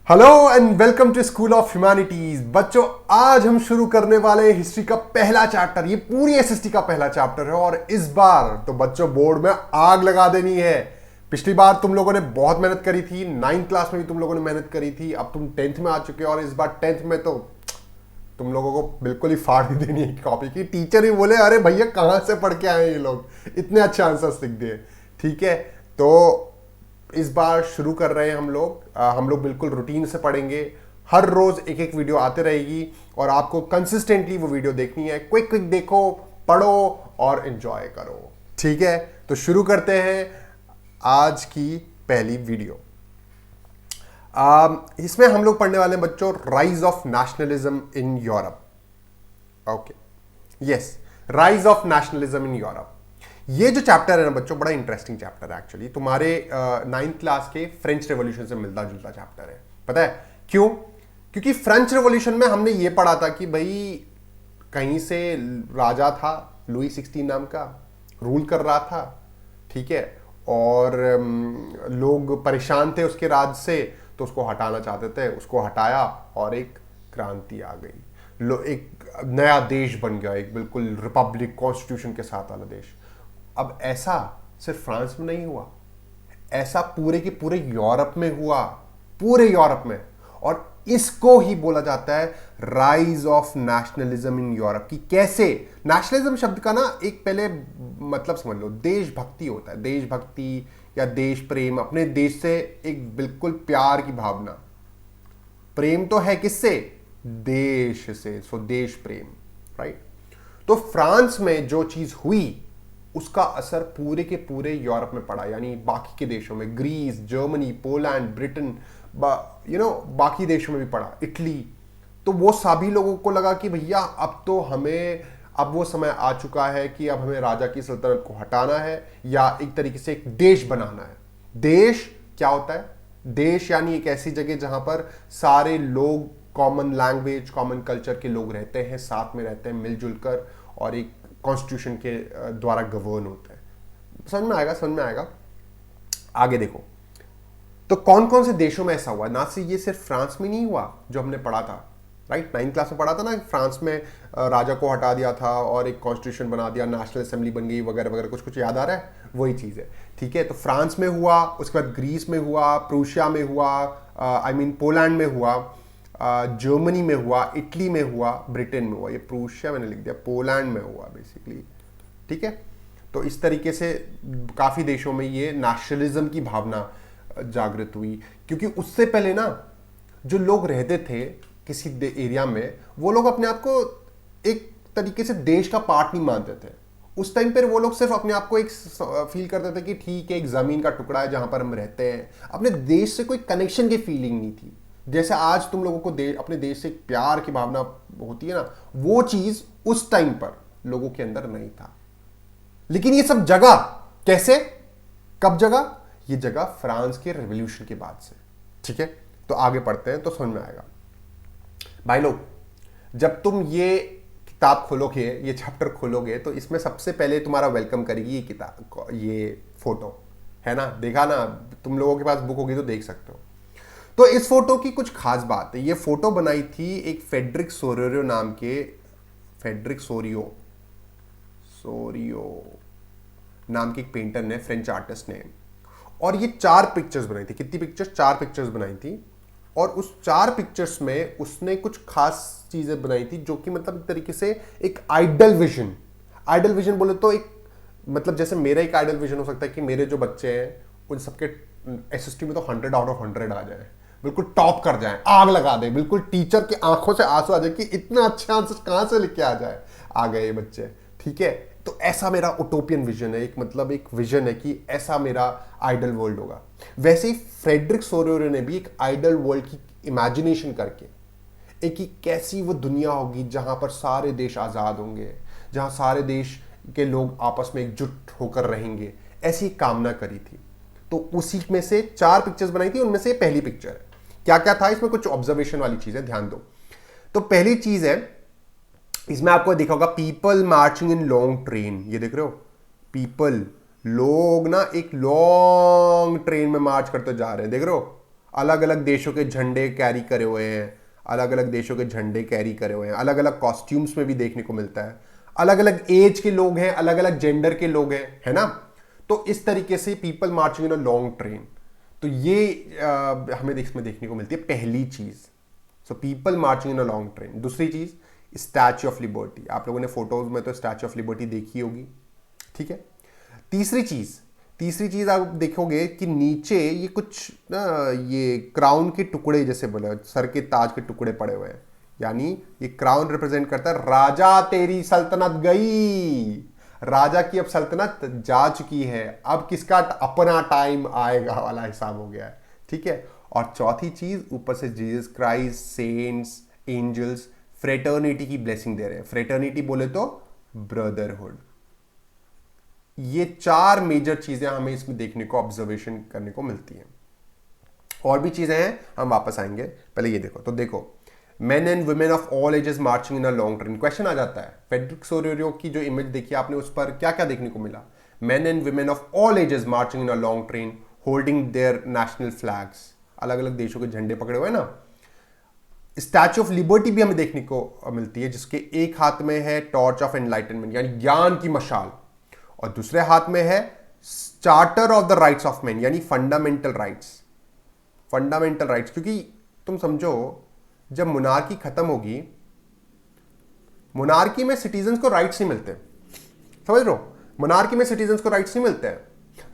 Hello and welcome to school of humanities. बच्चों, आज हम शुरू करने वाले हैं हिस्ट्री का पहला चैप्टर। ये पूरी एसएसटी का पहला चैप्टर है और इस बार तो बच्चों बोर्ड में आग लगा देनी है। पिछली बार तुम लोगों ने बहुत मेहनत करी थी, 9th क्लास में भी तुम लोगों ने मेहनत करी थी, अब तुम 10th में आ चुके हो और इस बार 10th में तो तुम लोगों को बिल्कुल ही फाड़ ही देनी है कॉपी की। टीचर ही बोले अरे भैया कहां से पढ़ के आए ये लोग, इतने अच्छे आंसर्स लिख दिए। ठीक है, तो इस बार शुरू कर रहे हैं हम लोग बिल्कुल रूटीन से पढ़ेंगे। हर रोज एक एक वीडियो आते रहेगी और आपको कंसिस्टेंटली वो वीडियो देखनी है। क्विक क्विक देखो, पढ़ो और एंजॉय करो। ठीक है, तो शुरू करते हैं आज की पहली वीडियो। इसमें हम लोग पढ़ने वाले हैं बच्चों rise of nationalism in Europe. Okay, yes, rise of nationalism in Europe. ये जो चैप्टर है ना बच्चों, बड़ा इंटरेस्टिंग चैप्टर है एक्चुअली। तुम्हारे 9th क्लास के फ्रेंच रेवोल्यूशन से मिलता जुलता चैप्टर है। पता है क्यों? क्योंकि फ्रेंच रेवोल्यूशन में हमने ये पढ़ा था कि भाई कहीं से राजा था, लुई 16 नाम का, रूल कर रहा था। ठीक है, और लोग परेशान थे उसके राज से, तो उसको हटाना चाहते थे। उसको हटाया और एक क्रांति आ गई। एक नया देश बन गया, एक बिल्कुल रिपब्लिक कॉन्स्टिट्यूशन के साथ वाला देश। अब ऐसा सिर्फ फ्रांस में नहीं हुआ, ऐसा पूरे के पूरे यूरोप में हुआ, पूरे यूरोप में। और इसको ही बोला जाता है rise of nationalism in Europe. की कैसे नेशनलिज्म शब्द का ना एक पहले मतलब समझ लो, देशभक्ति होता है। देशभक्ति या देश प्रेम, अपने देश से एक बिल्कुल प्यार की भावना। प्रेम तो है किससे? देश से। सो देश प्रेम, राइट। तो फ्रांस में जो चीज हुई उसका असर पूरे के पूरे यूरोप में पड़ा, यानी बाकी के देशों में, ग्रीस, जर्मनी, पोलैंड, ब्रिटेन, बाकी देशों में भी पड़ा, इटली। तो वो सभी लोगों को लगा कि भैया अब वो समय आ चुका है कि अब हमें राजा की सल्तनत को हटाना है या एक तरीके से एक देश बनाना है। देश क्या होता है? देश यानी एक ऐसी जगह जहां पर सारे लोग कॉमन लैंग्वेज, कॉमन कल्चर के लोग रहते हैं, साथ में रहते हैं मिलजुल कर, और एक कॉन्स्टिट्यूशन के द्वारा गवर्न होता है। समझ में आएगा, समझ में आएगा। आगे देखो, तो कौन कौन से देशों में ऐसा हुआ ना। से ये सिर्फ फ्रांस में नहीं हुआ जो हमने पढ़ा था, राइट। 9th क्लास में पढ़ा था ना, फ्रांस में राजा को हटा दिया था और एक कॉन्स्टिट्यूशन बना दिया, नेशनल असेंबली बन गई वगैरह वगैरह। कुछ कुछ याद आ रहा है? वही चीज है। ठीक है, तो फ्रांस में हुआ, उसके बाद ग्रीस में हुआ, प्रूशिया में हुआ, पोलैंड में हुआ, जर्मनी में हुआ, इटली में हुआ, ब्रिटेन में हुआ। ये प्रूशिया मैंने लिख दिया, पोलैंड में हुआ बेसिकली। ठीक है, तो इस तरीके से काफी देशों में ये नेशनलिज्म की भावना जागृत हुई। क्योंकि उससे पहले ना जो लोग रहते थे किसी एरिया में, वो लोग अपने आप को एक तरीके से देश का पार्ट नहीं मानते थे। उस टाइम पर वो लोग सिर्फ अपने आप को एक फील करते थे कि ठीक है, एक जमीन का टुकड़ा है जहां पर हम रहते हैं। अपने देश से कोई कनेक्शन की फीलिंग नहीं थी। जैसे आज तुम लोगों को अपने देश से प्यार की भावना होती है ना, वो चीज उस टाइम पर लोगों के अंदर नहीं था। लेकिन ये सब जगह कैसे, कब जगह? ये जगह फ्रांस के रेवोल्यूशन के बाद से। ठीक है, तो आगे पढ़ते हैं तो समझ में आएगा। भाई लोग, जब तुम ये किताब खोलोगे, ये चैप्टर खोलोगे, तो इसमें सबसे पहले तुम्हारा वेलकम करेगी ये किताब, ये फोटो है ना। देखा ना, तुम लोगों के पास बुक होगी तो देख सकते हो। तो इस फोटो की कुछ खास बात है। ये फोटो बनाई थी एक फेडरिक सोरियो नाम के, फेडरिक सोरियो नाम के एक पेंटर ने, फ्रेंच आर्टिस्ट ने। और ये 4 पिक्चर्स बनाई थी। कितनी पिक्चर्स? 4 पिक्चर्स बनाई थी। और उस 4 पिक्चर्स में उसने कुछ खास चीजें बनाई थी जो कि मतलब एक तरीके से एक आइडल विजन बोले तो एक मतलब जैसे मेरा एक आइडल विजन हो सकता है कि मेरे जो बच्चे हैं उन सबके एसएसटी में तो 100 आउट ऑफ 100 आ जाए, बिल्कुल टॉप कर जाए, आग लगा दे, बिल्कुल टीचर की आंखों से आंसू आ जाए कि इतना अच्छे आंसर कहां से लिख के आ गए ये बच्चे। ठीक है, तो ऐसा मेरा उटोपियन विजन है, एक विजन है कि ऐसा मेरा आइडल वर्ल्ड होगा। वैसे ही फ्रेडरिक सोरियो ने भी एक आइडल वर्ल्ड की इमेजिनेशन करके एक ही कैसी वो दुनिया होगी जहां पर सारे देश आजाद होंगे, जहां सारे देश के लोग आपस में एकजुट होकर रहेंगे, ऐसी कामना करी थी। तो उसी में से 4 पिक्चर्स बनाई थी, उनमें से पहली पिक्चर है। क्या क्या था इसमें? कुछ ऑब्जर्वेशन वाली चीज है, ध्यान दो। तो पहली चीज है, इसमें आपको देखा होगा people marching in long train. ये देख रहे हो, पीपल, लोग ना एक लॉन्ग ट्रेन में मार्च करते जा रहे हैं, देख रहे हो। अलग अलग देशों के झंडे कैरी करे हुए हैं, अलग अलग देशों के झंडे कैरी करे हुए हैं, अलग अलग कॉस्ट्यूम्स में भी देखने को मिलता है, अलग अलग एज के लोग हैं, अलग अलग जेंडर के लोग हैं, है ना। तो इस तरीके से people marching in a long train, तो ये हमें इसमें देखने को मिलती है पहली चीज। So people marching in a long train. दूसरी चीज स्टैच्यू ऑफ लिबर्टी, आप लोगों ने फोटोज में तो स्टैच्यू ऑफ लिबर्टी देखी होगी, ठीक है। तीसरी चीज आप देखोगे कि नीचे ये कुछ ना ये क्राउन के टुकड़े जैसे बोले, सर के ताज के टुकड़े पड़े हुए हैं, यानी ये क्राउन रिप्रेजेंट करता है राजा तेरी सल्तनत गई, राजा की अब सल्तनत जा चुकी है, अब किसका अपना टाइम आएगा वाला हिसाब हो गया है, ठीक है। और चौथी चीज ऊपर से Jesus Christ, saints, angels, fraternity की ब्लेसिंग दे रहे हैं। फ्रेटर्निटी बोले तो ब्रदरहुड। ये 4 मेजर चीजें हमें इसमें देखने को, ऑब्जर्वेशन करने को मिलती हैं। और भी चीजें हैं, हम वापस आएंगे, पहले ये देखो। तो देखो, men and women of all ages marching in a long train. Question आ जाता है, फ्रेडरिक सोरेरियो की जो इमेज देखी आपने, उस पर क्या क्या देखने को मिला? Main and women of all ages marching in a long train holding there national flags, अलग अलग देशों के झंडे पकड़े हुए ना। स्टैच्यू ऑफ लिबर्टी भी हमें देखने को मिलती है, जिसके एक हाथ में है टॉर्च ऑफ एनलाइटनमेंट यानी ज्ञान की मशाल, और दूसरे हाथ में है charter of the rights of man यानी फंडामेंटल राइट्स। फंडामेंटल राइट्स, क्योंकि तुम समझो जब मोनार्की खत्म होगी, मोनार्की में सिटीजन्स को राइट्स नहीं मिलते, समझ लो, मोनार्की में सिटीजन्स को राइट्स नहीं मिलते हैं।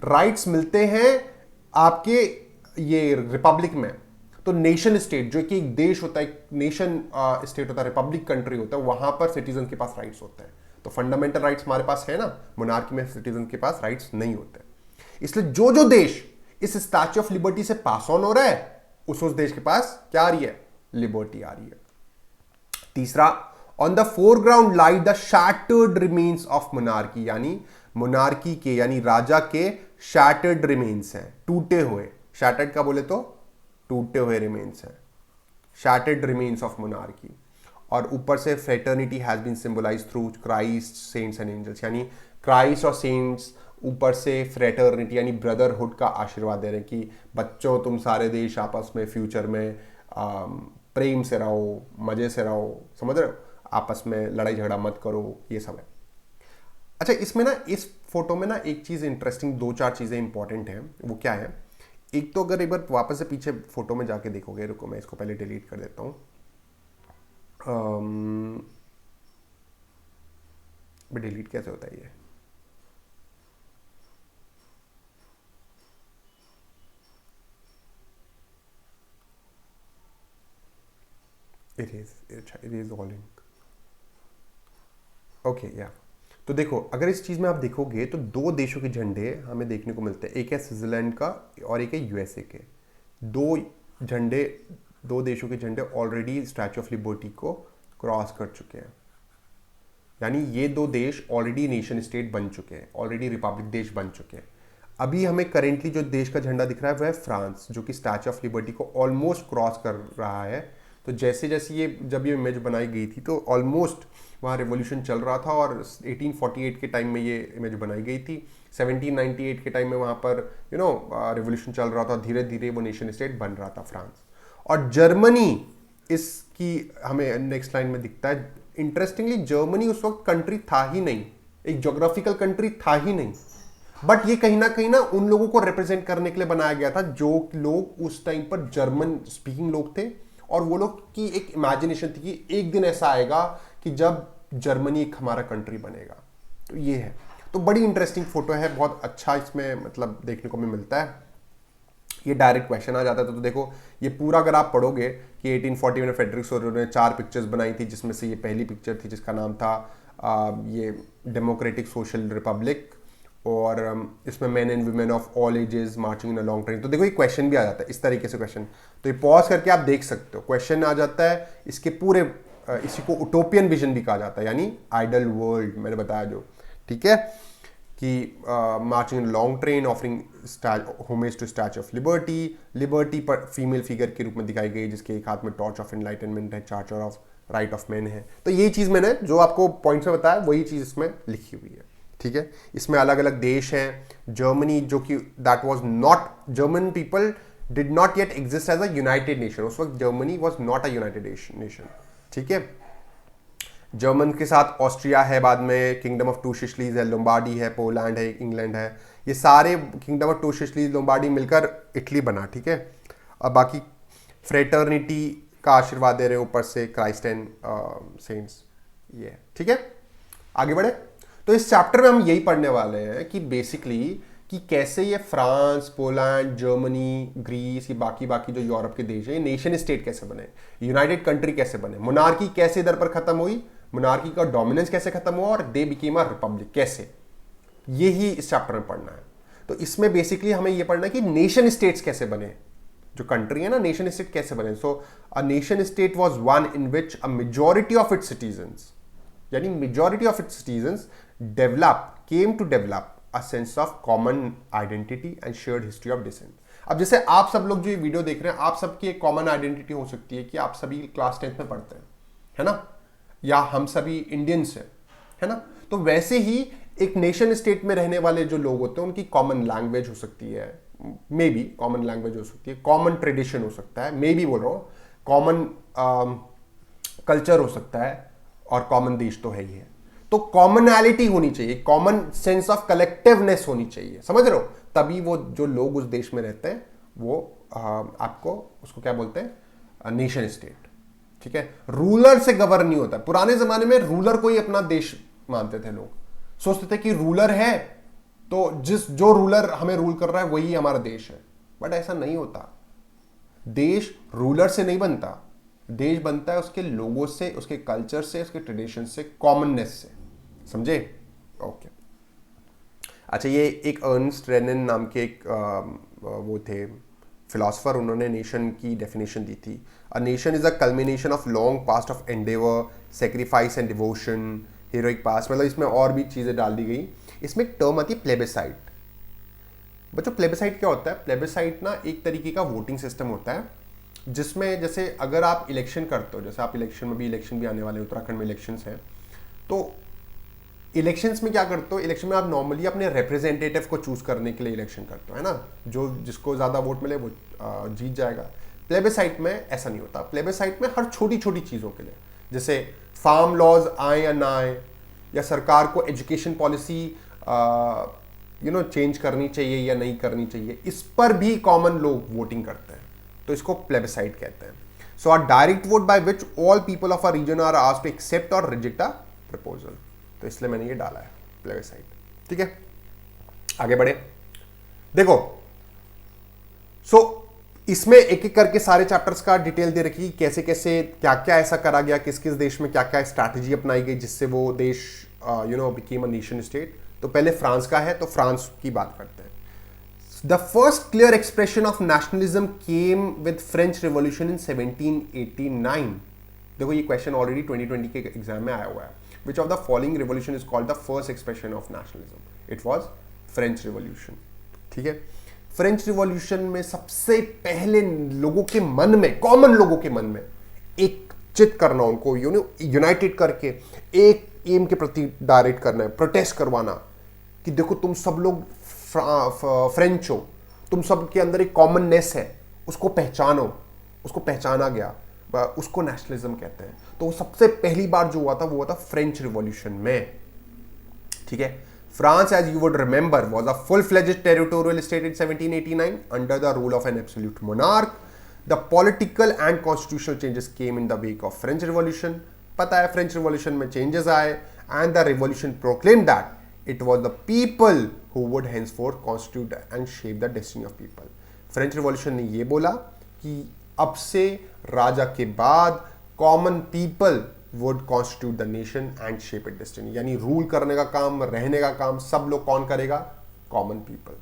राइट्स मिलते हैं आपके ये रिपब्लिक में। तो नेशन स्टेट, जो कि एक देश होता है, एक नेशन स्टेट होता है, रिपब्लिक कंट्री होता है, वहां पर सिटीजन के पास राइट्स होते हैं। तो फंडामेंटल राइट्स हमारे पास है ना, मोनार्की में सिटीजन के पास राइट्स नहीं होते। इसलिए जो जो देश इस स्टैच्यू ऑफ लिबर्टी से पास ऑन हो रहा है, उस देश के पास क्या आ रही है? लिबर्टी आ रही है। तीसरा, on the foreground light the shattered remains of monarchy, यानी मोनार्की के यानी राजा के शैटर्ड रिमेन्स हैं, टूटे हुए। शैटर्ड का बोले तो टूटे हुए रिमेन्स हैं, शैटर्ड रिमेन्स ऑफ मोनार्की। और ऊपर से fraternity has been symbolised through Christ, saints and angels, यानी क्राइस्ट और सेंट्स ऊपर से फ्रेटर्निटी यानी ब्रदरहुड का आशीर्वाद दे रहे हैं कि बच्चों तुम सारे देश आपस में फ्यूचर में प्रेम से रहो, मजे से रहो, समझ रहे हो, आपस में लड़ाई झगड़ा मत करो, ये सब है। अच्छा, इसमें ना इस फोटो में ना एक चीज़ इंटरेस्टिंग, 2-4 चीज़ें इंपॉर्टेंट हैं। वो क्या है? एक तो अगर एक बार वापस से पीछे फोटो में जाके देखोगे, रुको मैं इसको पहले डिलीट कर देता हूँ। डिलीट कैसे होता है ये? Erase all link. ओके, या तो देखो, अगर इस चीज में आप देखोगे तो 2 देशों के झंडे हमें देखने को मिलते हैं, एक है स्विट्जरलैंड का और एक है यूएसए के। 2 देशों के झंडे ऑलरेडी स्टैच्यू ऑफ लिबर्टी को क्रॉस कर चुके हैं, यानी ये 2 देश ऑलरेडी नेशन स्टेट बन चुके हैं, ऑलरेडी रिपब्लिक देश बन चुके हैं। अभी हमें करेंटली जो देश का झंडा दिख रहा है वह है फ्रांस, जो कि स्टैच्यू ऑफ लिबर्टी को ऑलमोस्ट क्रॉस कर रहा है। तो जैसे जैसे जब ये इमेज बनाई गई थी तो ऑलमोस्ट वहाँ रेवोल्यूशन चल रहा था, और 1848 के टाइम में ये इमेज बनाई गई थी। 1798 के टाइम में वहाँ पर रेवोल्यूशन चल रहा था, धीरे धीरे वो नेशन स्टेट बन रहा था फ्रांस। और जर्मनी इसकी हमें नेक्स्ट लाइन में दिखता है। इंटरेस्टिंगली जर्मनी उस वक्त कंट्री था ही नहीं, एक ज्योग्राफिकल कंट्री था ही नहीं, बट ये कहीं ना उन लोगों को रिप्रेजेंट करने के लिए बनाया गया था जो लोग उस टाइम पर जर्मन स्पीकिंग लोग थे, और वो लोग की एक इमेजिनेशन थी कि एक दिन ऐसा आएगा कि जब जर्मनी एक हमारा कंट्री बनेगा। तो ये है, तो बड़ी इंटरेस्टिंग फोटो है, बहुत अच्छा इसमें मतलब देखने को मिलता है। ये डायरेक्ट क्वेश्चन आ जाता था। तो देखो, ये पूरा अगर आप पढ़ोगे कि 1840 में फ्रेडरिक सोरेरियो ने 4 पिक्चर्स बनाई थी, जिसमें से ये पहली पिक्चर थी जिसका नाम था ये डेमोक्रेटिक सोशल रिपब्लिक, और इसमें main and women of all ages marching in a long train. तो देखो, ये क्वेश्चन भी आ जाता है इस तरीके से क्वेश्चन, तो ये पॉज करके आप देख सकते हो, क्वेश्चन आ जाता है इसके पूरे। इसी को उटोपियन विजन भी कहा जाता है, यानी आइडल वर्ल्ड मैंने बताया जो, ठीक है, कि marching in long train offering homage to statue of liberty. Liberty पर फीमेल फिगर के रूप में दिखाई गई, जिसके एक हाथ में टॉर्च ऑफ एनलाइटनमेंट है, charter of right of man है। तो ये चीज़ मैंने जो आपको पॉइंट्स में बताया वही चीज़ इसमें लिखी हुई है, ठीक है। इसमें अलग अलग देश हैं। जर्मनी, जो कि that was not, German people did not yet exist as a united nation. उस वक्त Germany was not a united nation, ठीक है। जर्मन के साथ ऑस्ट्रिया है, बाद में किंगडम ऑफ टू सिसिलीज है, लोम्बार्डी है, पोलैंड है, इंग्लैंड है, ये सारे kingdom of two Sicilies Lombardy मिलकर इटली बना, ठीक है। और बाकी फ्रेटर्निटी का आशीर्वाद दे रहे हैं ऊपर से क्राइस्ट एंड सेंट्स, ये ठीक है। आगे बढ़े तो इस चैप्टर में हम यही पढ़ने वाले हैं कि बेसिकली कि कैसे ये फ्रांस, पोलैंड, जर्मनी, ग्रीस, ये बाकी जो यूरोप के देश हैं, नेशन स्टेट कैसे बने, यूनाइटेड कंट्री कैसे बने, मोनार्की कैसे इधर पर खत्म हुई, मोनार्की का डोमिनेंस कैसे खत्म हुआ और दे बिकेम अ रिपब्लिक कैसे, ये ही इस चैप्टर में पढ़ना है। तो इसमें बेसिकली हमें ये पढ़ना है कि नेशन स्टेट्स कैसे बने, जो कंट्री है ना, नेशन स्टेट कैसे बने। So a nation state was one in which a majority of its citizens, यानी majority of its citizens came to develop a sense of common identity and shared history of descent. अब जैसे आप सब लोग जो ये वीडियो देख रहे हैं, आप सबकी एक कॉमन आइडेंटिटी हो सकती है कि आप सभी क्लास 10th में पढ़ते हैं, है ना, या हम सभी इंडियंस हैं, है ना। तो वैसे ही एक नेशन स्टेट में रहने वाले जो लोग होते हैं उनकी कॉमन लैंग्वेज हो सकती है, मे बी कॉमन लैंग्वेज हो सकती है, कॉमन ट्रेडिशन हो सकता है, मे बी बोल रहा हूँ, कॉमन कल्चर हो सकता है, और कॉमन देश तो है ही है। तो कॉमनैलिटी होनी चाहिए, कॉमन सेंस ऑफ कलेक्टिवनेस होनी चाहिए, समझ रहे हो, तभी वो जो लोग उस देश में रहते हैं वो आपको उसको क्या बोलते हैं, नेशन स्टेट, ठीक है। रूलर से गवर्न नहीं होता। पुराने जमाने में रूलर को ही अपना देश मानते थे लोग, सोचते थे कि रूलर है तो जो रूलर हमें रूल कर रहा है वही हमारा देश है, बट ऐसा नहीं होता। देश रूलर से नहीं बनता, देश बनता है उसके लोगों से, उसके कल्चर से, उसके ट्रेडिशन से, कॉमननेस से, समझे। ओके अच्छा, ये एक अर्नस्ट रेनन नाम के एक वो थे फिलोसफर, उन्होंने नेशन की डेफिनेशन दी थी। A nation is a culmination of long past of Endeavour, sacrifice and devotion, heroic past, मतलब इसमें और भी चीज़ें डाल दी गई। इसमें एक टर्म आती है प्लेबिसाइट। बच्चों प्लेबिसाइट क्या होता है? प्लेबिसाइट ना एक तरीके का वोटिंग सिस्टम होता है जिसमें जैसे अगर आप इलेक्शन करते हो, जैसे आप इलेक्शन भी आने वाले, उत्तराखंड में इलेक्शंस हैं, तो इलेक्शंस में क्या करते हो, इलेक्शन में आप नॉर्मली अपने रिप्रेजेंटेटिव को चूज करने के लिए इलेक्शन करते हो, है ना, जो जिसको ज़्यादा वोट मिले वो जीत जाएगा। प्लेबिसाइट में ऐसा नहीं होता। प्लेबिसाइट में हर छोटी छोटी चीज़ों के लिए, जैसे फार्म लॉज आए या ना आए, या सरकार को एजुकेशन पॉलिसी चेंज करनी चाहिए या नहीं करनी चाहिए, इस पर भी कॉमन लोग वोटिंग करते हैं, तो इसको प्लेबिसाइट कहते हैं। So a direct vote by which all people of a region are asked to accept or reject a proposal, तो इसलिए मैंने ये डाला है प्लेबिसाइट, ठीक है। आगे बढ़े, देखो इसमें एक एक करके सारे चैप्टर्स का डिटेल दे रखी, कैसे कैसे क्या क्या ऐसा करा गया, किस किस देश में क्या क्या स्ट्रैटेजी अपनाई गई जिससे वो देश बिकेम अ नेशन स्टेट। तो पहले फ्रांस का है, तो फ्रांस की बात करते हैं। The first clear expression of nationalism came with French Revolution in 1789. देखो ये क्वेश्चन ऑलरेडी 2020 के एग्जाम में आया हुआ है। Which of the following revolution is called the first expression of nationalism? It was French Revolution. ठीक है, फ्रेंच रिवॉल्यूशन में सबसे पहले लोगों के मन में, कॉमन लोगों के मन में एक चित करना, उनको यूनाइटेड करके एक एम के प्रति डायरेक्ट करना है, प्रोटेस्ट करवाना कि देखो तुम सब लोग फ्रेंच हो, तुम सब के अंदर एक कॉमननेस है, उसको पहचानो। उसको पहचाना गया, उसको नेशनलिज्म कहते हैं। तो वो सबसे पहली बार जो हुआ था वो हुआ था फ्रेंच रिवॉल्यूशन में, ठीक है। France, as you would remember, was a full-fledged territorial state in 1789 under the rule of an absolute monarch. The political and constitutional changes came in the wake of French Revolution. पता है French revolution में changes आए, and the revolution proclaimed that it was the people who would henceforth constitute and shape the destiny of people. French revolution ने ये बोला कि अब से राजा के बाद common people would constitute the nation and shape its destiny, यानी rule करने का काम, रहने का काम सब लोग कौन करेगा? कॉमन पीपल,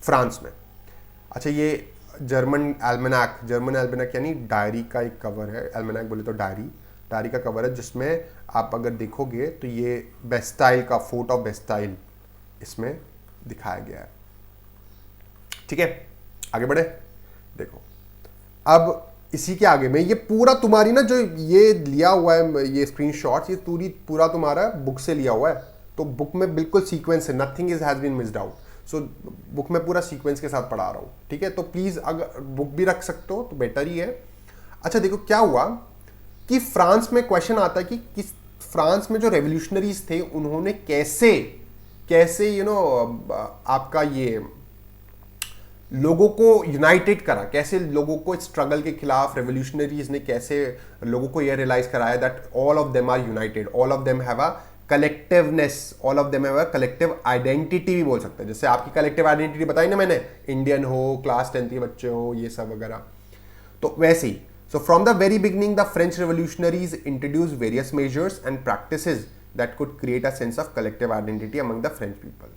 फ्रांस में। अच्छा, ये जर्मन एल्मेनाक यानी डायरी का एक कवर है। एल्मेनाक बोले तो डायरी का कवर है, जिसमें आप अगर देखोगे तो ये बेस्टाइल का, फोर्ट ऑफ बेस्टाइल इसमें दिखाया गया है, ठीक है। आगे बढ़े, देखो अब इसी के आगे में ये पूरा तुम्हारी ना, जो ये लिया हुआ है ये स्क्रीनशॉट्स, ये पूरा तुम्हारा बुक से लिया हुआ है, तो बुक में बिल्कुल सीक्वेंस है, nothing has been missed out. So book में पूरा सीक्वेंस के साथ पढ़ा रहा हूँ, ठीक है। तो प्लीज़ अगर बुक भी रख सकते हो तो बेटर ही है। अच्छा देखो क्या हुआ कि फ्रांस में क्वेश्चन आता है कि किस फ्रांस में जो रेवोल्यूशनरीज थे उन्होंने कैसे कैसे आपका ये लोगों को यूनाइटेड करा, कैसे लोगों को स्ट्रगल के खिलाफ रेवोल्यूशनरीज ने कैसे लोगों को यह रियलाइज कराया that all of them are united, all of them have a collectiveness, all of them have a collective identity भी बोल सकते हैं। जैसे आपकी कलेक्टिव आइडेंटिटी बताई ना मैंने, इंडियन हो, क्लास 10th के बच्चे हो, ये सब वगैरह, तो वैसे ही। So from the very beginning the French revolutionaries introduced various measures and practices that could create a sense of collective identity among the French people.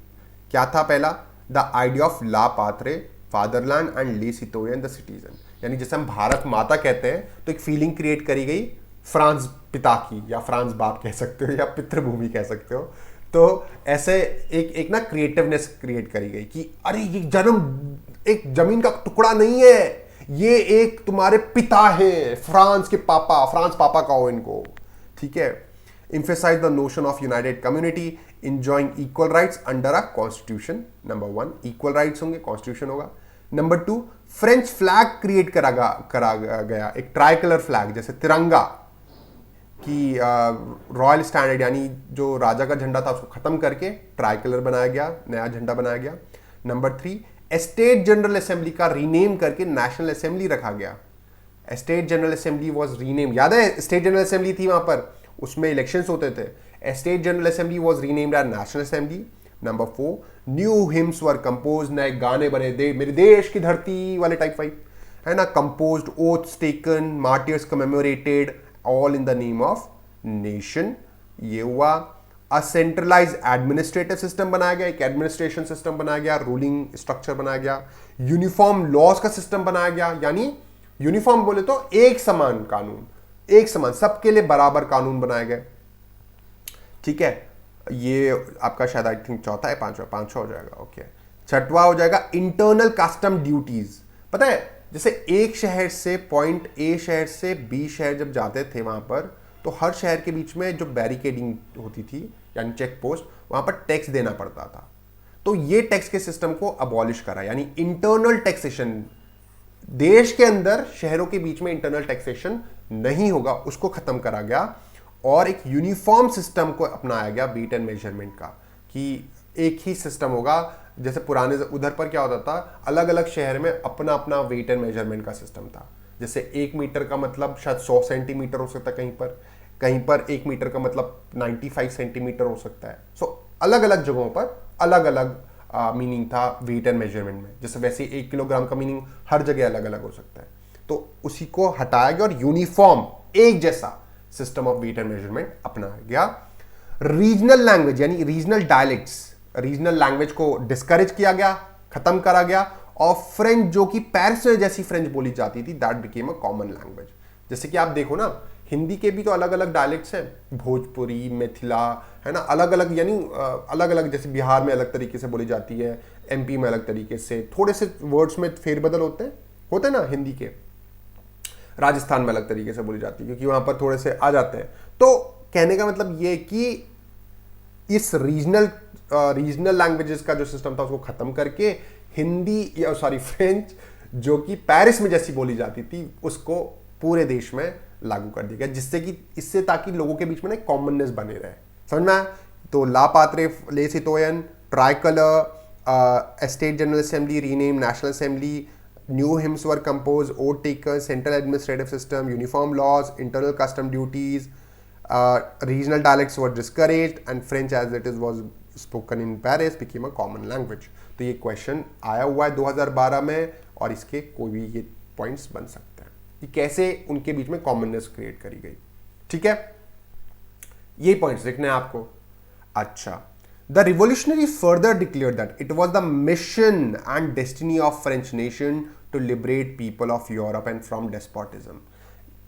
क्या था पहला? The idea of la patrie, fatherland and le citoyen the citizen, यानी जैसे हम भारत माता कहते हैं तो एक फीलिंग क्रिएट करी गई फ्रांस पिता की, या फ्रांस बाप कह सकते हो, या पितृभूमि कह सकते हो। तो ऐसे एक ना क्रिएटिवनेस क्रिएट करी गई कि अरे ये जन्म एक जमीन का टुकड़ा नहीं है, ये एक तुम्हारे पिता है, फ्रांस के पापा, फ्रांस पापा कहो इनको, ठीक है। emphasize the notion of united community enjoying equal rights under a constitution। Number 1 equal rights होंगे, constitution होगा। नंबर 2 फ्रेंच फ्लैग क्रिएट करा गया, एक ट्राई कलर फ्लैग, जैसे तिरंगा की रॉयल स्टैंडर्ड यानी जो राजा का झंडा था उसको खत्म करके ट्राई कलर बनाया गया, नया झंडा बनाया गया। नंबर 3 स्टेट जनरल असेंबली का रीनेम करके नेशनल असेंबली रखा गया। State general assembly was rename, याद है स्टेट जनरल असेंबली थी वहां पर, उसमें इलेक्शंस होते थे। State general assembly was renamed as national assembly. Number 4 new hymns were compose, नए गाने बने, मेरे देश की धरती वाले टाइप फाइव है ना, composed, oaths taken, martyrs commemorated, all in the name of nation. ये हुआ। अ सेंट्रलाइज एडमिनिस्ट्रेटिव सिस्टम बनाया गया, एक एडमिनिस्ट्रेशन सिस्टम बनाया गया, रूलिंग स्ट्रक्चर बनाया गया। यूनिफॉर्म लॉज का सिस्टम बनाया गया, यानी यूनिफॉर्म बोले तो एक समान कानून, एक समान सबके लिए बराबर कानून बनाए गए, ठीक है। ये आपका शायद आई थिंक चौथा है, पांचवा हो जाएगा, ओके। छठवा हो जाएगा इंटरनल कस्टम ड्यूटीज। पता है जैसे एक शहर से पॉइंट ए शहर से बी शहर जब जाते थे वहां पर, तो हर शहर के बीच में जो बैरिकेडिंग होती थी यानी चेक पोस्ट, वहां पर टैक्स देना पड़ता था। तो ये टैक्स के सिस्टम को अबॉलिश करा, यानी इंटरनल टैक्सेशन, देश के अंदर शहरों के बीच में इंटरनल टैक्सेशन नहीं होगा, उसको खत्म करा गया। और एक यूनिफॉर्म सिस्टम को अपनाया गया वेट एंड मेजरमेंट का, कि एक ही सिस्टम होगा। जैसे पुराने उधर पर क्या होता था, अलग अलग शहर में अपना अपना वेट एंड मेजरमेंट का सिस्टम था। जैसे 1 मीटर का मतलब शायद 100 सेंटीमीटर हो सकता है, कहीं पर 1 मीटर का मतलब 95 सेंटीमीटर हो सकता है। सो अलग अलग जगहों पर अलग अलग मीनिंग था वेट एंड मेजरमेंट में। जैसे वैसे 1 किलोग्राम का मीनिंग हर जगह अलग अलग हो सकता है, तो उसी को हटाया गया और यूनिफॉर्म एक जैसा system of weight and measurement अपनाया गया। रीजनल लैंग्वेज यानी रीजनल डायलेक्ट्स, रीजनल लैंग्वेज को डिस्करेज किया गया, खत्म करा गया। और फ्रेंच जो कि पेरिस में जैसी फ्रेंच बोली जाती थी, that became a common language. जैसे कि आप देखो ना, हिंदी के भी तो अलग अलग डायलेक्ट्स हैं, भोजपुरी, मिथिला, है ना, अलग अलग, यानी अलग अलग, जैसे बिहार में अलग तरीके से बोली जाती है, एमपी में अलग तरीके से, थोड़े से वर्ड्स में फेरबदल होते हैं ना हिंदी के। राजस्थान में अलग तरीके से बोली जाती है क्योंकि वहां पर थोड़े से आ जाते हैं। तो कहने का मतलब ये कि इस रीजनल लैंग्वेजेस का जो सिस्टम था उसको खत्म करके हिंदी फ्रेंच जो कि पेरिस में जैसी बोली जाती थी उसको पूरे देश में लागू कर दिया गया, जिससे कि इससे ताकि लोगों के बीच में ना कॉमननेस बने रहे। समझ में आया? तो la patrie, le citoyen, tricolour, state general assembly rename national assembly, new hymns were composed, oath takers, central administrative system, uniform laws, internal custom duties, regional dialects were discouraged, and French as it is was spoken in Paris became a common language। तो ये question आया हुआ है 2012 में, और इसके कोई भी ये पॉइंट्स बन सकते हैं कि कैसे उनके बीच में कॉमननेस क्रिएट करी गई, ठीक है। ये पॉइंट्स लिखने हैं आपको। अच्छा, the revolutionary further declared that it was the mission and destiny of French nation to liberate people of Europe and from despotism।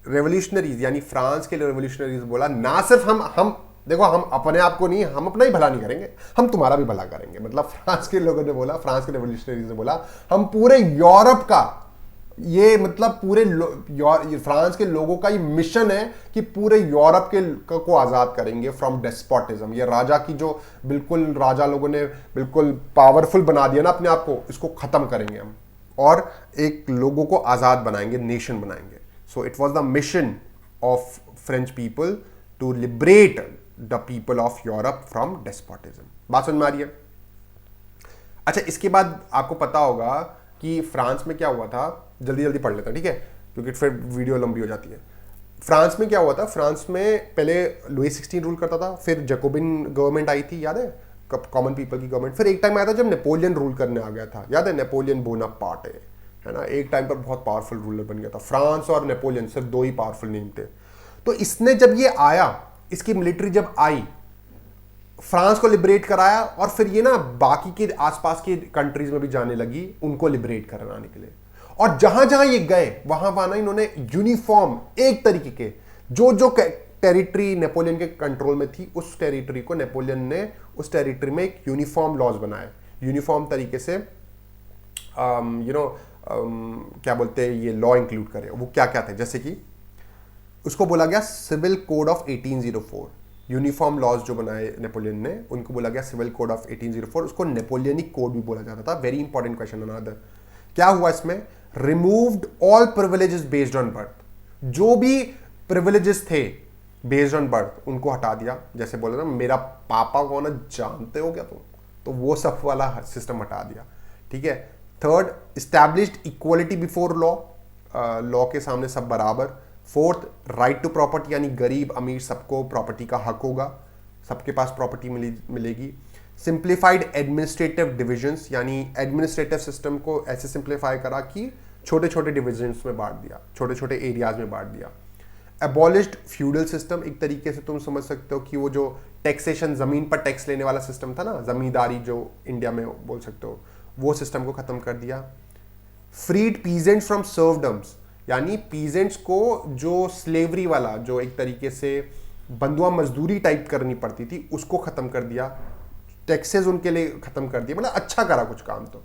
Revolutionaries यानी फ्रांस के रेवोल्यूशनरीज बोला, ना सिर्फ हम देखो, हम अपने आप को नहीं, हम अपना ही भला नहीं करेंगे, हम तुम्हारा भी भला करेंगे। मतलब फ्रांस के लोगों ने बोला, फ्रांस के रेवोल्यूशनरीज ने बोला, हम पूरे यूरोप का ये मतलब पूरे फ्रांस के लोगों का ये मिशन है कि पूरे यूरोप के को आजाद करेंगे फ्रॉम डेस्पोटिज्म। ये राजा की जो बिल्कुल राजा लोगों ने बिल्कुल पावरफुल बना दिया ना अपने आप को, इसको खत्म करेंगे हम और एक लोगों को आजाद बनाएंगे, नेशन बनाएंगे। So it was the mission of French people to liberate the people of Europe from despotism. बात समझ में आ रही है? अच्छा, इसके बाद आपको पता होगा कि फ्रांस में क्या हुआ था, जल्दी जल्दी पढ़ लेता, ठीक है, क्योंकि फिर वीडियो लंबी हो जाती है। फ्रांस में क्या हुआ था, फ्रांस में पहले लुई 16 रूल करता था, फिर जैकोबिन गवर्नमेंट आई थी, याद है, कॉमन पीपल की गवर्नमेंट। फिर एक टाइम आया था जब नेपोलियन रूल करने आ गया था, याद है, नेपोलियन बोनापार्ट है ना, एक टाइम पर बहुत पावरफुल रूलर बन गया था। फ्रांस और नेपोलियन सिर्फ दो ही पावरफुल नेम थे। तो इसने जब ये आया, इसकी मिलिट्री जब आई, फ्रांस को लिबरेट कराया और फिर ये ना बाकी के आसपास के कंट्रीज में भी जाने लगी उनको लिबरेट कराने के लिए। और जहां जहां ये गए वहां वहां ना इन्होंने यूनिफॉर्म एक तरीके के जो जो टेरिटरी नेपोलियन के कंट्रोल में थी, उस टेरिटरी को नेपोलियन ने उस टेरिटरी में एक यूनिफॉर्म लॉज बनाए, यूनिफॉर्म तरीके से क्या बोलते हैं ये लॉ इंक्लूड करे। वो क्या क्या थे, जैसे कि उसको बोला गया civil code of 1804। Uniform laws जो बनाए नेपोलियन ने उनको बोला गया सिविल कोड ऑफ 1804। उसको नेपोलियनिक कोड भी बोला जाता था। वेरी इंपॉर्टेंट क्वेश्चन अनदर, क्या हुआ इसमें, removed all privileges based on birth. जो भी प्रिविलेजेस थे बेस्ड ऑन बर्थ उनको हटा दिया। जैसे बोला ना मेरा पापा कौन है जानते हो क्या तुम, तो वो सब वाला सिस्टम हटा दिया, ठीक है। Third, established equality before law, law के सामने सब बराबर। फोर्थ, राइट टू प्रॉपर्टी, यानी गरीब अमीर सबको प्रॉपर्टी का हक होगा, सबके पास प्रॉपर्टी मिलेगी। सिंप्लीफाइड एडमिनिस्ट्रेटिव डिविजन्स, यानी एडमिनिस्ट्रेटिव सिस्टम को ऐसे सिंप्लीफाई करा कि छोटे छोटे डिविजन्स में बांट दिया, छोटे छोटे एरियाज में बांट दिया। एबॉलिश्ड फ्यूडल सिस्टम, एक तरीके से तुम समझ सकते हो कि वो जो टैक्सेशन, जमीन पर टैक्स लेने वाला सिस्टम था ना, जमींदारी जो इंडिया में बोल सकते हो, वो सिस्टम को खत्म कर दिया। फ्रीड पीजेंट्स फ्रॉम सर्वडम्स, यानी पीजेंट्स को जो स्लेवरी वाला जो एक तरीके से बंधुआ मजदूरी टाइप करनी पड़ती थी उसको खत्म कर दिया, टैक्सेस उनके लिए खत्म कर दिया, मतलब अच्छा करा कुछ काम। तो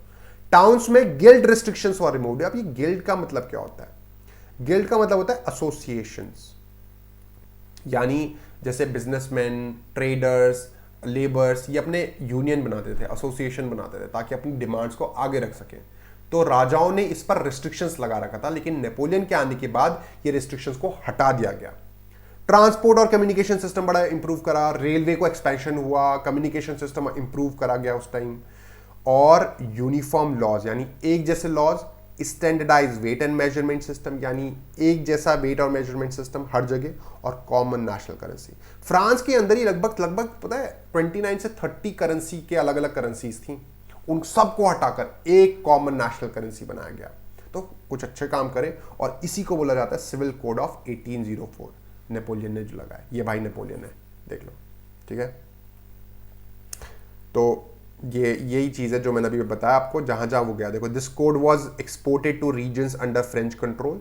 टाउन्स में गिल्ड रिस्ट्रिक्शंस वर रिमूव्ड। अब ये गिल्ड का मतलब क्या होता है, गिल्ड का मतलब होता है एसोसिएशंस, यानी जैसे बिजनेसमैन, ट्रेडर्स, लेबर्स ये अपने यूनियन बनाते थे, एसोसिएशन बनाते थे ताकि अपनी डिमांड्स को आगे रख सकें। तो राजाओं ने इस पर रिस्ट्रिक्शंस लगा रखा था, लेकिन नेपोलियन के आने के बाद ये रिस्ट्रिक्शंस को हटा दिया गया। ट्रांसपोर्ट और कम्युनिकेशन सिस्टम बड़ा इंप्रूव करा, रेलवे को एक्सपेंशन हुआ, कम्युनिकेशन सिस्टम इंप्रूव करा गया उस टाइम। और यूनिफॉर्म लॉज, यानी एक जैसे laws. Standardise weight and measurement system, यानी एक जैसा वेट और मेजरमेंट सिस्टम हर जगह, और कॉमन नेशनल करेंसी। फ्रांस के अंदर ही लगभग पता है 29 से 30 करेंसी के अलग अलग करेंसीज थी, उन सबको हटाकर एक कॉमन नेशनल करेंसी बनाया गया। तो कुछ अच्छे काम करे, और इसी को बोला जाता है सिविल कोड ऑफ 1804। नेपोलियन ने जो लगाया, ये भाई नेपोलियन है, देख लो, ठीक है। तो ये यही चीज है जो मैंने अभी बताया आपको, जहां जहां वो गया। देखो, this code was exported two reasons under French control.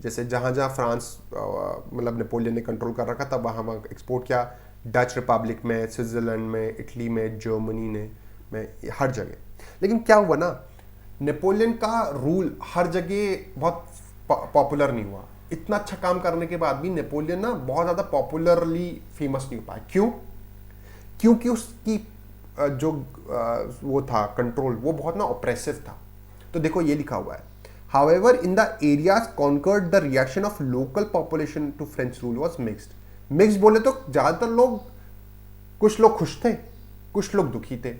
जैसे जहां जहां फ्रांस मतलब नेपोलियन ने कंट्रोल कर रखा था वहां वहां एक्सपोर्ट किया। डच रिपब्लिक में, स्विट्जरलैंड में, इटली में, जर्मनी में हर जगह। लेकिन क्या हुआ ना, नेपोलियन का रूल हर जगह बहुत पॉपुलर नहीं हुआ। इतना अच्छा काम करने के बाद भी नेपोलियन ना बहुत ज़्यादा पॉपुलरली फेमस नहीं हो पाया। क्यों? क्योंकि उसकी जो वो था कंट्रोल, वो बहुत ना ऑप्रेसिव था। तो देखो ये लिखा हुआ है, however in the areas conquered the reaction of local population to French rule was mixed. Mixed बोले तो ज़्यादातर लोग, कुछ लोग खुश थे, कुछ लोग दुखी थे,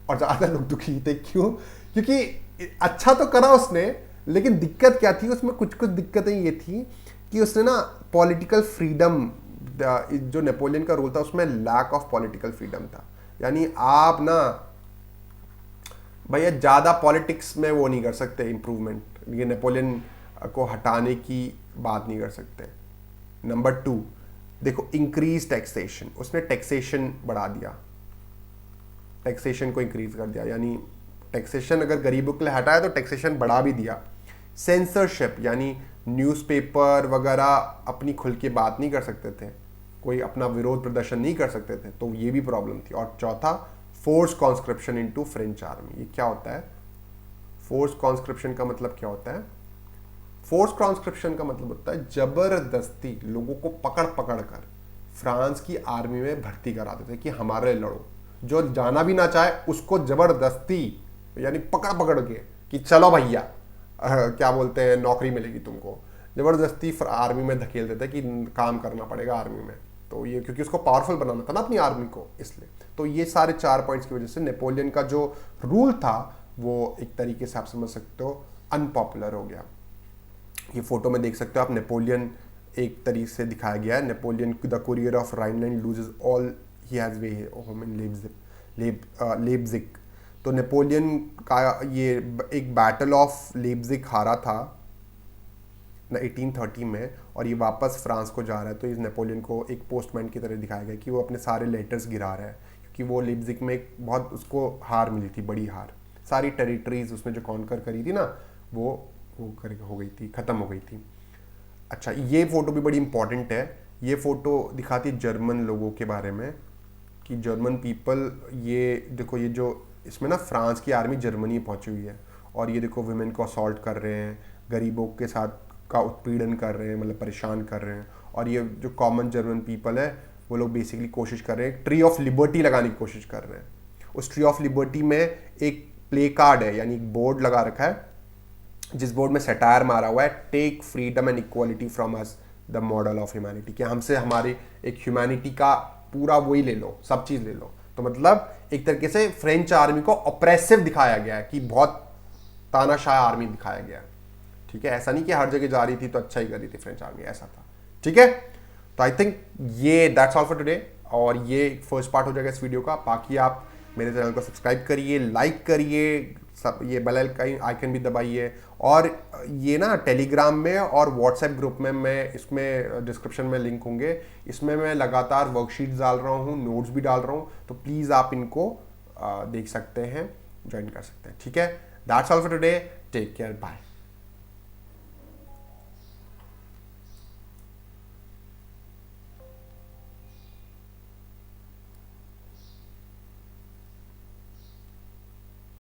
और ज़्यादातर लोग दुखी थे। क्यों? क्योंकि अच्छा तो करा उसने, लेकिन दिक्कत क्या थी उसमें, कुछ कुछ दिक्कतें ये थी कि उसने ना पॉलिटिकल फ्रीडम, जो नेपोलियन का रूल था उसमें लैक ऑफ पॉलिटिकल फ्रीडम था। यानी आप ना भैया ज़्यादा पॉलिटिक्स में वो नहीं कर सकते इम्प्रूवमेंट, ये नेपोलियन को हटाने की बात नहीं कर सकते। नंबर 2, देखो इंक्रीज टैक्सेशन, उसने टैक्सेशन बढ़ा दिया, टैक्सेशन को इंक्रीज कर दिया, यानी टैक्सेशन अगर गरीबों के लिए हटाया तो टैक्सेशन बढ़ा भी दिया। सेंसरशिप, यानी न्यूज़पेपर वगैरह अपनी खुल के बात नहीं कर सकते थे, कोई अपना विरोध प्रदर्शन नहीं कर सकते थे, तो ये भी प्रॉब्लम थी। और चौथा, force conscription into French army. ये क्या होता है? फोर्स कॉन्स्क्रिप्शन का मतलब क्या होता है? फोर्स ट्रांसक्रिप्शन का मतलब होता है जबरदस्ती लोगों को पकड़ पकड़ कर फ्रांस की आर्मी में भर्ती करा देते कि हमारे लड़ो, जो जाना भी ना चाहे उसको जबरदस्ती यानी पकड़ पकड़ के कि चलो भैया क्या बोलते हैं नौकरी मिलेगी तुमको, जबरदस्ती आर्मी में धकेल देते कि काम करना पड़ेगा आर्मी में। तो ये क्योंकि उसको पावरफुल बनाना था ना अपनी आर्मी को, इसलिए। तो ये सारे 4 पॉइंट्स की वजह से नेपोलियन का जो रूल था वो एक तरीके से आप समझ सकते हो अनपॉपुलर हो गया। ये फोटो में देख सकते हो आप, नेपोलियन एक तरीके से दिखाया गया है। Napoleon the courier of Rhineland loses all he has way home in Leipzig. तो नेपोलियन का ये एक बैटल ऑफ लेप्जिग हारा था 1830 में, और ये वापस फ्रांस को जा रहा है। तो इस नेपोलियन को एक पोस्टमैन की तरह दिखाया गया कि वो अपने सारे लेटर्स गिरा रहा है, क्योंकि वो लेप्जिग में एक बहुत उसको हार मिली थी, बड़ी हार। सारी टेरिटरीज उसने जो कॉन्कर करी थी ना वो हो गई थी, ख़त्म हो गई थी। अच्छा, ये फ़ोटो भी बड़ी इंपॉर्टेंट है। ये फ़ोटो दिखाती है जर्मन लोगों के बारे में कि जर्मन पीपल, ये देखो ये जो इसमें ना फ्रांस की आर्मी जर्मनी पहुंची हुई है, और ये देखो वुमेन को असॉल्ट कर रहे हैं, गरीबों के साथ का उत्पीड़न कर रहे हैं, मतलब परेशान कर रहे हैं। और ये जो कॉमन जर्मन पीपल है वो लोग बेसिकली कोशिश कर रहे हैं ट्री ऑफ लिबर्टी लगाने की कोशिश कर रहे हैं। उस ट्री ऑफ लिबर्टी में एक प्ले कार्ड है, यानी एक बोर्ड लगा रखा है, जिस बोर्ड में सटायर मारा हुआ है, take freedom and equality from us the model of humanity, कि हमसे हमारी एक ह्यूमैनिटी का पूरा वही ले लो, सब चीज़ ले लो। तो मतलब एक तरीके से फ्रेंच आर्मी को ऑप्रेसिव दिखाया गया है, कि बहुत तानाशाह आर्मी दिखाया गया है। ठीक है, ऐसा नहीं कि हर जगह जा रही थी तो अच्छा ही कर रही थी फ्रेंच आर्मी, ऐसा था। ठीक है, तो आई थिंक ये दैट्स ऑल फॉर टुडे, और ये फर्स्ट पार्ट हो जाएगा इस वीडियो का। बाकी आप मेरे चैनल को सब्सक्राइब करिए, लाइक करिए, सब ये बेल आइकन भी दबाइए, और ये ना टेलीग्राम में और व्हाट्सएप ग्रुप में मैं इसमें डिस्क्रिप्शन में लिंक होंगे, इसमें मैं लगातार वर्कशीट्स डाल रहा हूँ, नोट्स भी डाल रहा हूँ, तो प्लीज़ आप इनको देख सकते हैं, ज्वाइन कर सकते हैं। ठीक है, that's all for today, take care, bye.